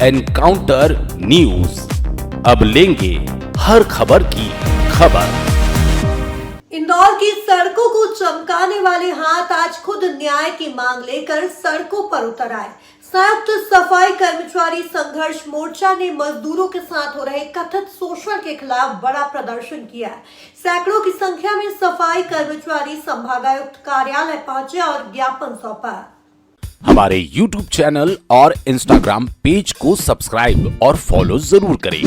Encounter news, अब लेंगे हर खबर की खबर। इंदौर की सड़कों को चमकाने वाले हाथ आज खुद न्याय की मांग लेकर सड़कों पर उतर आए। संयुक्त सफाई कर्मचारी संघर्ष मोर्चा ने मजदूरों के साथ हो रहे कथित शोषण के खिलाफ बड़ा प्रदर्शन किया है। सैकड़ों की संख्या में सफाई कर्मचारी संभागायुक्त कार्यालय पहुंचे और ज्ञापन सौंपा। हमारे YouTube चैनल और Instagram पेज को सब्सक्राइब और फॉलो जरूर करें।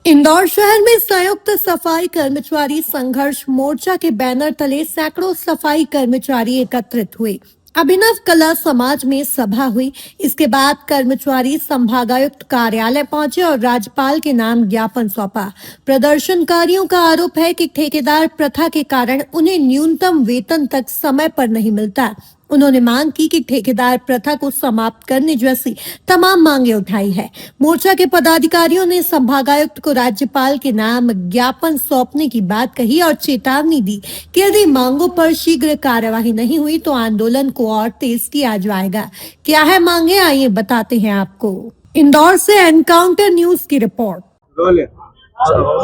इंदौर शहर में संयुक्त सफाई कर्मचारी संघर्ष मोर्चा के बैनर तले सैकड़ों सफाई कर्मचारी एकत्रित हुए। अभिनव कला समाज में सभा हुई। इसके बाद कर्मचारी संभागायुक्त कार्यालय पहुंचे और राज्यपाल के नाम ज्ञापन सौंपा। प्रदर्शनकारियों का आरोप है कि ठेकेदार प्रथा के कारण उन्हें न्यूनतम वेतन तक समय पर नहीं मिलता। उन्होंने मांग की कि ठेकेदार प्रथा को समाप्त करने जैसी तमाम मांगे उठाई है। मोर्चा के पदाधिकारियों ने संभागायुक्त को राज्यपाल के नाम ज्ञापन सौंपने की बात कही और चेतावनी दी कि यदि मांगों पर शीघ्र कार्यवाही नहीं हुई तो आंदोलन को और तेज किया जाएगा। क्या है मांगे, आइए बताते हैं आपको। इंदौर से एनकाउंटर न्यूज की रिपोर्ट।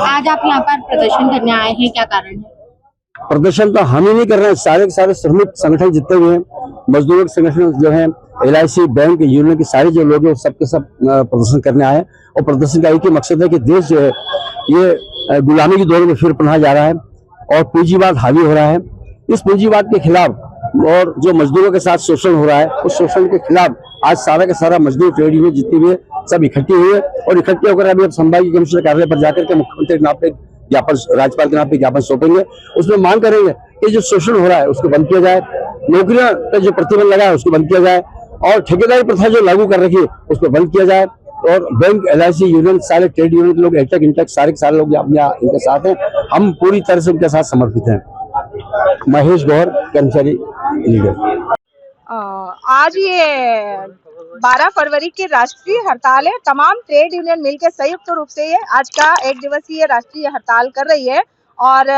आज आप यहाँ पर प्रदर्शन करने आए हैं, क्या कारण है? प्रदर्शन तो हम ही नहीं कर रहे हैं, सारे के सारे श्रमिक संगठन जितने भी हैं, मजदूरों के संगठन जो है, LIC बैंक यूनियन के सारे जो लोग हैं सबके सब प्रदर्शन करने आए हैं। और प्रदर्शन का एक ही मकसद है कि देश जो है ये गुलामी की दौर में फिर पनाह जा रहा है और पूंजीवाद हावी हो रहा है। इस पूंजीवाद के खिलाफ और जो मजदूरों के साथ शोषण हो रहा है उस शोषण के खिलाफ आज सारा का सारा मजदूर ट्रेड यूनियन जितनी भी है सब इकट्ठी हुए और इकट्ठे होकर अभी अब संभागीय कमिश्नर कार्यालय पर जाकर के मुख्यमंत्री के नाम पे ज्ञापन, राज्यपाल के नाम पे ज्ञापन सौंपेंगे। उसमें मांग करेंगे कि जो शोषण हो रहा है उसको बंद किया जाए, नौकरियां पर जो प्रतिबंध लगा है उसको बंद किया जाए और ठेकेदारी प्रथा जो लागू कर रखी है उसको बंद किया जाए। और बैंक, LIC यूनियन, सारे ट्रेड यूनियन के लोग, एलटेक, इंटेक, सारे के सारे लोग इनके साथ हैं। हम पूरी तरह से उनके साथ समर्पित हैं। महेश गौर, कर्मचारी लीडर। आज ये 12 फरवरी की राष्ट्रीय हड़ताल है। तमाम ट्रेड यूनियन मिलकर संयुक्त रूप से ये आज का एक दिवसीय राष्ट्रीय हड़ताल कर रही है। और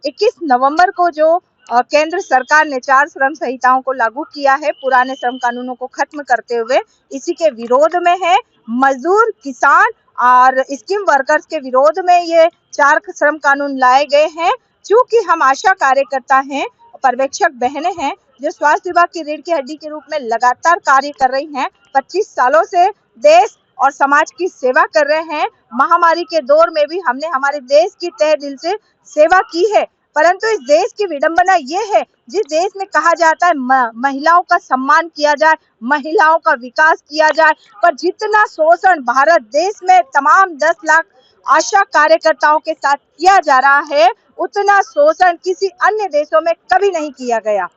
21 नवंबर को जो केंद्र सरकार ने 4 श्रम संहिताओं को लागू किया है, पुराने श्रम कानूनों को खत्म करते हुए, इसी के विरोध में है। मजदूर, किसान और स्कीम वर्कर्स के विरोध में ये 4 श्रम कानून लाए गए हैं। चूंकि हम आशा कार्यकर्ता हैं, पर्यवेक्षक बहनें हैं जो स्वास्थ्य विभाग की रीढ़ की हड्डी के रूप में लगातार कार्य कर रही हैं। 25 सालों से देश और समाज की सेवा कर रहे हैं। महामारी के दौर में भी हमने हमारे देश की तहे दिल से सेवा की है। परंतु इस देश की विडंबना ये है, जिस देश में कहा जाता है महिलाओं का सम्मान किया जाए, महिलाओं का विकास किया जाए, पर जितना शोषण भारत देश में तमाम 10 लाख आशा कार्यकर्ताओं के साथ किया जा रहा है, उतना शोषण किसी अन्य देशों में कभी नहीं किया गया।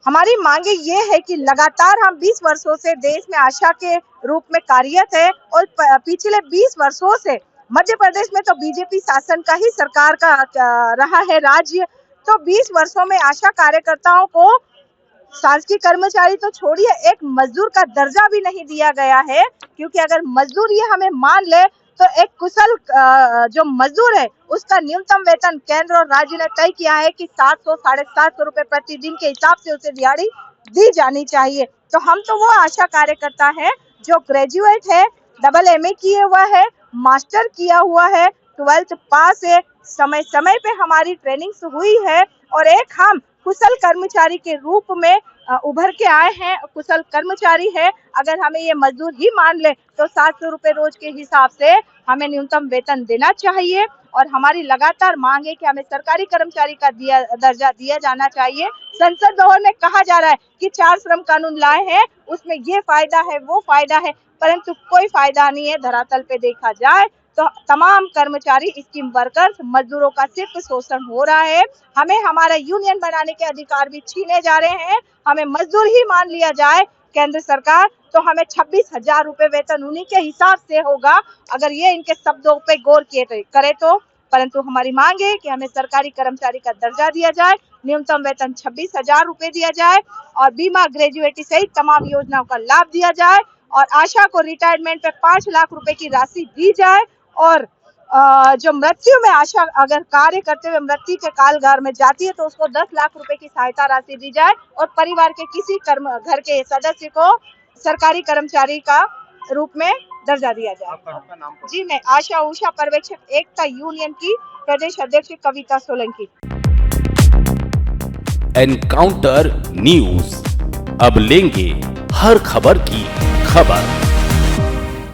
हमारी मांगे ये है कि लगातार हम 20 वर्षों से देश में आशा के रूप में कार्यरत है और पिछले 20 वर्षों से मध्य प्रदेश में तो बीजेपी शासन का ही सरकार का रहा है राज्य। तो 20 वर्षों में आशा कार्यकर्ताओं को शासकीय कर्मचारी तो छोड़िए, एक मजदूर का दर्जा भी नहीं दिया गया है। क्योंकि अगर मजदूर ये हमें मान ले तो एक कुशल जो मजदूर है उसका न्यूनतम वेतन केंद्र और राज्य ने तय किया है कि 700 साढ़े 700 रुपए प्रतिदिन के हिसाब से उसे दिहाड़ी दी जानी चाहिए। तो हम तो वो आशा कार्यकर्ता है जो ग्रेजुएट है, MA किए हुआ है, मास्टर किया हुआ है, 12th पास है, समय समय पे हमारी ट्रेनिंग हुई है और एक हम कुशल कर्मचारी के रूप में उभर के आए हैं। कुशल कर्मचारी है। अगर हमें ये मजदूर ही मान ले तो 700 रुपए रोज के हिसाब से हमें न्यूनतम वेतन देना चाहिए। और हमारी लगातार मांग है कि हमें सरकारी कर्मचारी का दर्जा दिया जाना चाहिए। संसद भवन में कहा जा रहा है कि 4 श्रम कानून लाए हैं, उसमें ये फायदा है, वो फायदा है, परंतु कोई फायदा नहीं है। धरातल पे देखा जाए तो तमाम कर्मचारी, स्कीम वर्कर्स, मजदूरों का सिर्फ शोषण हो रहा है। हमें हमारा यूनियन बनाने के अधिकार भी छीने जा रहे हैं। हमें मजदूर ही मान लिया जाए केंद्र सरकार तो हमें 26,000 रुपए वेतन उन्हीं के हिसाब से होगा, अगर ये इनके शब्दों पे गौर करे तो। परंतु हमारी मांग है कि हमें सरकारी कर्मचारी का दर्जा दिया जाए, न्यूनतम वेतन 26,000 रुपए दिया जाए और बीमा, ग्रेजुएटी सहित तमाम योजनाओं का लाभ दिया जाए और आशा को रिटायरमेंट पे 5 लाख रुपए की राशि दी जाए और जो मृत्यु में आशा अगर कार्य करते हुए मृत्यु के कालगार में जाती है तो उसको 10 लाख रुपए की सहायता राशि दी जाए और परिवार के किसी घर के सदस्य को सरकारी कर्मचारी का रूप में दर्जा दिया जाए। जी, मैं आशा उषा, पर्यवेक्षक एकता यूनियन की प्रदेश अध्यक्ष कविता सोलंकी। एनकाउंटर न्यूज, अब लेंगे हर खबर की खबर।